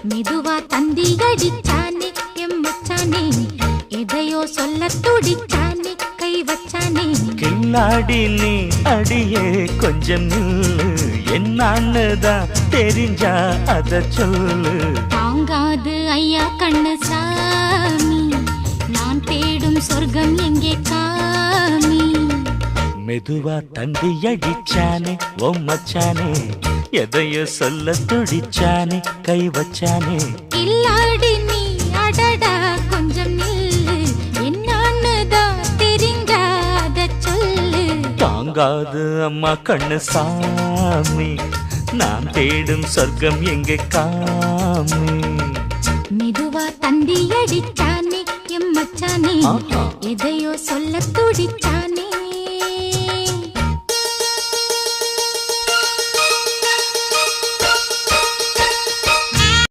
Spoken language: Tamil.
மெதுவா தந்தி அடிச்சானே எம்மச்சானே எதையோ சொல்ல துடிச்சானே கை வச்சானே கில்லாடி நீ அடியே கொஞ்சம் நில்லு என்னான்னுதான் தெரிஞ்சா அத சொல்லு தாங்காது ஐயா கண்ணு சாமி நான் தேடும் சொர்க்கம் எங்கே காமி மெதுவா தந்தி அடிச்சானே ஓ மச்சானே எதையோ சொல்ல துடிச்சானே கை வச்சானே இல்லாடி நீ அடடா கொஞ்சம் நில்லு என்னான்னுதான் தெரிஞ்சாத சொல்லு தாங்காது அம்மா கண்ணு சாமி நான் தேடும் சொர்க்கம் எங்கே காமி மெதுவா தந்தி அடிச்சானே எம்மச்சானே எதையோ சொல்ல துடிச்சானே